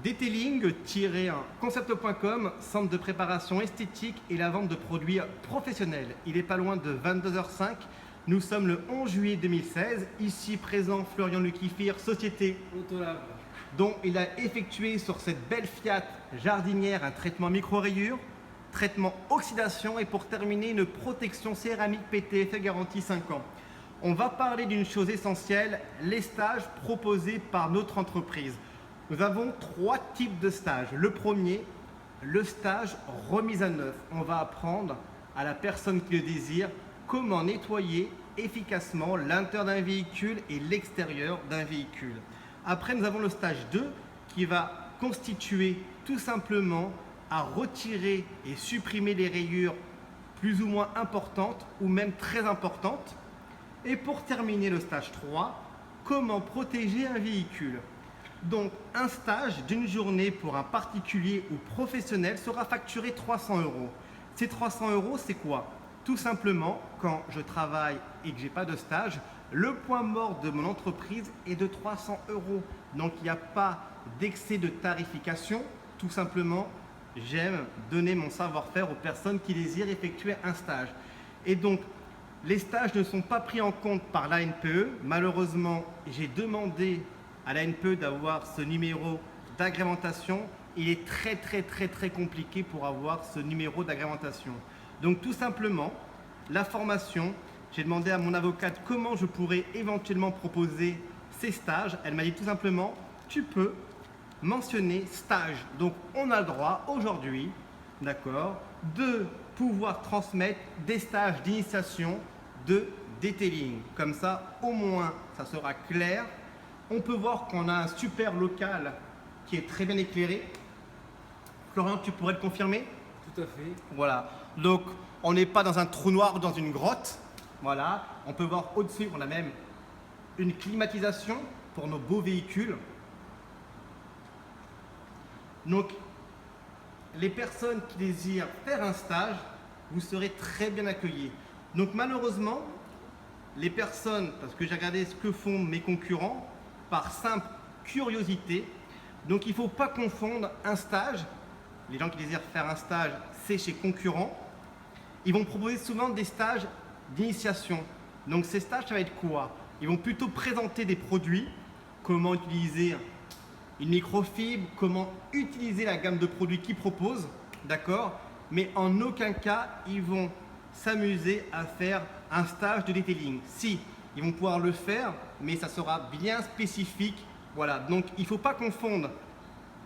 Detailing-concept.com, centre de préparation esthétique et la vente de produits professionnels. Il est pas loin de 22h05. Nous sommes le 11 juillet 2016. Ici présent Florian Lucifer, société Autolab, dont il a effectué sur cette belle Fiat jardinière un traitement micro-rayures, traitement oxydation et pour terminer une protection céramique PTFE garantie 5 ans. On va parler d'une chose essentielle, les stages proposés par notre entreprise. Nous avons 3 types de stages. Le premier, le stage remise à neuf. On va apprendre à la personne qui le désire comment nettoyer efficacement l'intérieur d'un véhicule et l'extérieur d'un véhicule. Après, nous avons le stage 2 qui va constituer tout simplement à retirer et supprimer les rayures plus ou moins importantes ou même très importantes. Et pour terminer le stage 3, comment protéger un véhicule. Donc un stage d'une journée pour un particulier ou professionnel sera facturé 300 €. Ces 300 €, c'est quoi? Tout simplement, quand je travaille et que je n'ai pas de stage, le point mort de mon entreprise est de 300 €. Donc il n'y a pas d'excès de tarification. Tout simplement, j'aime donner mon savoir-faire aux personnes qui désirent effectuer un stage. Et donc, les stages ne sont pas pris en compte par l'ANPE. Malheureusement, j'ai demandé à l'ANPE d'avoir ce numéro d'agrémentation. Il est très compliqué pour avoir ce numéro d'agrémentation. Donc tout simplement, la formation, j'ai demandé à mon avocate comment je pourrais éventuellement proposer ces stages. Elle m'a dit tout simplement, tu peux mentionner stage. Donc on a le droit aujourd'hui, d'accord, de pouvoir transmettre des stages d'initiation de detailing. Comme ça, au moins, ça sera clair. On peut voir qu'on a un super local qui est très bien éclairé. Florian, tu pourrais le confirmer? tout à fait. Voilà. Donc, on n'est pas dans un trou noir ou dans une grotte. Voilà. On peut voir au-dessus, on a même une climatisation pour nos beaux véhicules. Donc, les personnes qui désirent faire un stage, vous serez très bien accueillis. Donc malheureusement, les personnes, parce que j'ai regardé ce que font mes concurrents, par simple curiosité, donc il ne faut pas confondre un stage. Les gens qui désirent faire un stage, c'est chez concurrents. Ils vont proposer souvent des stages d'initiation. Donc ces stages, ça va être quoi? Ils vont plutôt présenter des produits, comment utiliser une microfibre, comment utiliser la gamme de produits qu'ils proposent, d'accord? Mais en aucun cas, ils vont s'amuser à faire un stage de detailing. Si, ils vont pouvoir le faire, mais ça sera bien spécifique. Voilà, donc il ne faut pas confondre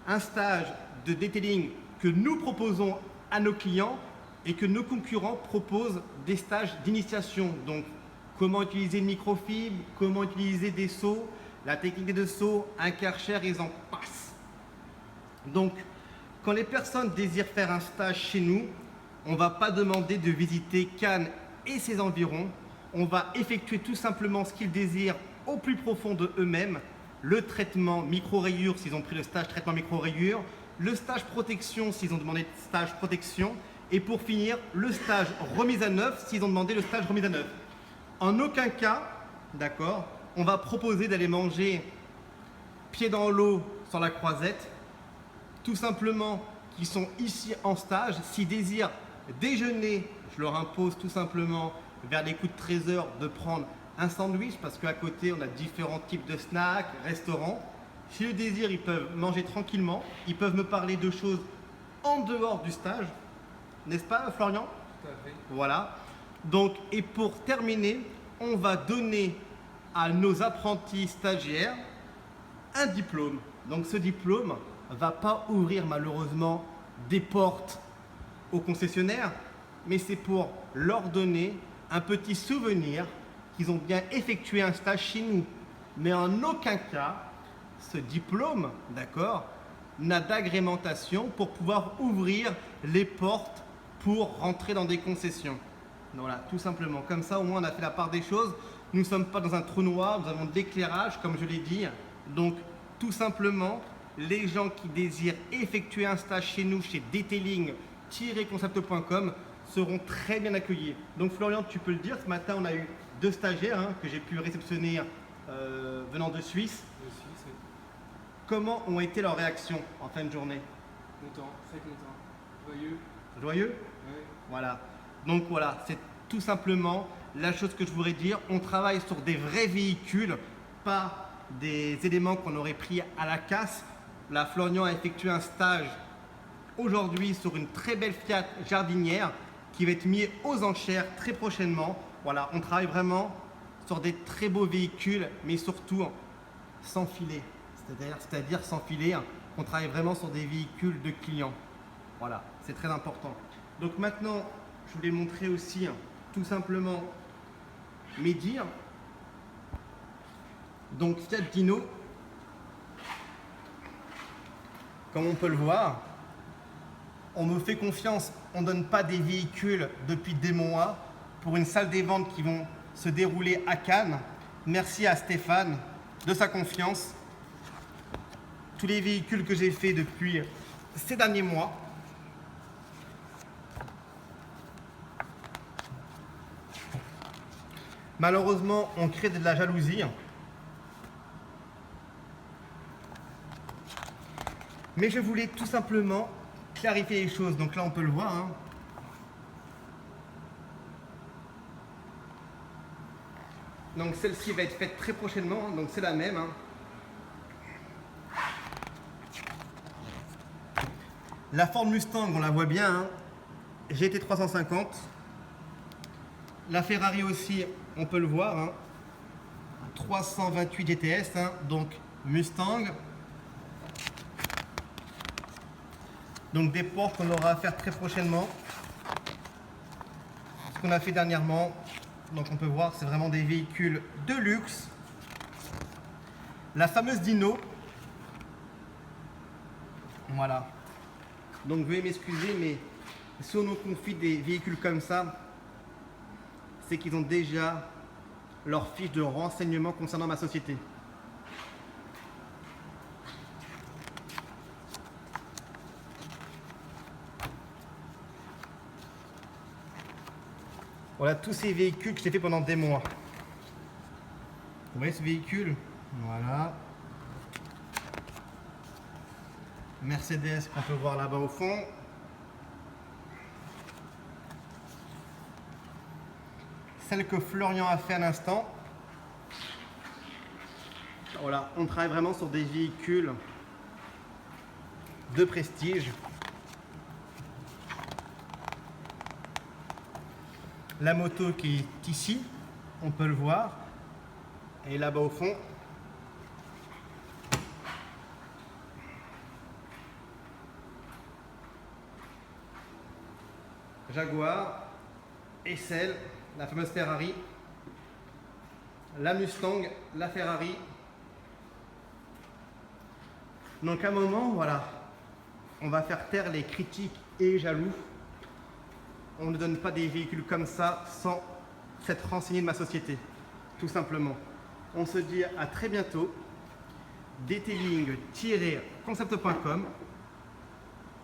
un stage de detailing que nous proposons à nos clients et que nos concurrents proposent des stages d'initiation. Donc, comment utiliser une microfibre, comment utiliser des seaux, la technique de seau, un Karcher, ils en passent. Donc, quand les personnes désirent faire un stage chez nous, on ne va pas demander de visiter Cannes et ses environs. On va effectuer tout simplement ce qu'ils désirent au plus profond de eux-mêmes. Le traitement micro-rayures s'ils ont pris le stage traitement micro-rayures, le stage protection s'ils ont demandé stage protection et pour finir, le stage remise à neuf s'ils ont demandé le stage remise à neuf. En aucun cas, d'accord, on va proposer d'aller manger pied dans l'eau sur la Croisette. Tout simplement, qui sont ici en stage, s'ils désirent déjeuner, je leur impose tout simplement vers les coups de 13 h de prendre un sandwich parce qu'à côté on a différents types de snacks, restaurants. Si le désir, ils peuvent manger tranquillement, ils peuvent me parler de choses en dehors du stage, n'est-ce pas Florian? Tout à fait. Voilà. Donc, et pour terminer, on va donner à nos apprentis stagiaires un diplôme. Donc ce diplôme ne va pas ouvrir malheureusement des portes aux concessionnaires, mais c'est pour leur donner un petit souvenir qu'ils ont bien effectué un stage chez nous. Mais en aucun cas, ce diplôme, d'accord, n'a d'agrémentation pour pouvoir ouvrir les portes pour rentrer dans des concessions. Voilà, tout simplement. Comme ça, au moins, on a fait la part des choses. Nous ne sommes pas dans un trou noir, nous avons de l'éclairage, comme je l'ai dit. Donc, tout simplement, les gens qui désirent effectuer un stage chez nous, chez detailing-concept.com, seront très bien accueillis. Donc, Florian, tu peux le dire, ce matin, on a eu 2 stagiaires que j'ai pu réceptionner venant de Suisse. De Suisse, oui. comment ont été leurs réactions en fin de journée? Content, très content. Joyeux. Joyeux? Ouais. Voilà. Donc voilà, c'est tout simplement la chose que je voudrais dire. On travaille sur des vrais véhicules, pas des éléments qu'on aurait pris à la casse. Là, Florian a effectué un stage aujourd'hui sur une très belle Fiat Jardinière qui va être mise aux enchères très prochainement. Voilà, on travaille vraiment sur des très beaux véhicules, mais surtout sans filet. C'est-à-dire sans filet, on travaille vraiment sur des véhicules de clients. Voilà, c'est très important. Donc maintenant, je voulais montrer aussi tout simplement mes dires. Donc Fiat Dino, comme on peut le voir, on me fait confiance, on ne donne pas des véhicules depuis des mois pour une salle des ventes qui vont se dérouler à Cannes. Merci à Stéphane de sa confiance. Tous les véhicules que j'ai faits depuis ces derniers mois, malheureusement, on crée de la jalousie. Mais je voulais tout simplement clarifier les choses. Donc là, on peut le voir. Hein. Donc celle-ci va être faite très prochainement. Donc c'est la même. Hein. La Ford Mustang, on la voit bien. Hein. GT 350. La Ferrari aussi, on peut le voir. Hein. 328 GTS. Hein. Donc Mustang. Donc des Porsche qu'on aura à faire très prochainement. Ce qu'on a fait dernièrement. Donc on peut voir, c'est vraiment des véhicules de luxe. La fameuse Dino. Voilà. Donc veuillez m'excuser, mais si on nous confie des véhicules comme ça, c'est qu'ils ont déjà leur fiche de renseignement concernant ma société. Voilà tous ces véhicules que j'ai fait pendant des mois. Vous voyez ce véhicule? Voilà. Mercedes qu'on peut voir là-bas au fond. Celle que Florian a fait à l'instant. Voilà, on travaille vraiment sur des véhicules de prestige. La moto qui est ici, on peut le voir, et là-bas au fond. Jaguar, SL, la fameuse Ferrari, la Mustang, la Ferrari. Donc à un moment, voilà, on va faire taire les critiques et les jaloux. On ne donne pas des véhicules comme ça sans s'être renseigné de ma société, tout simplement. On se dit à très bientôt. detailing-concept.com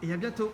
et à bientôt.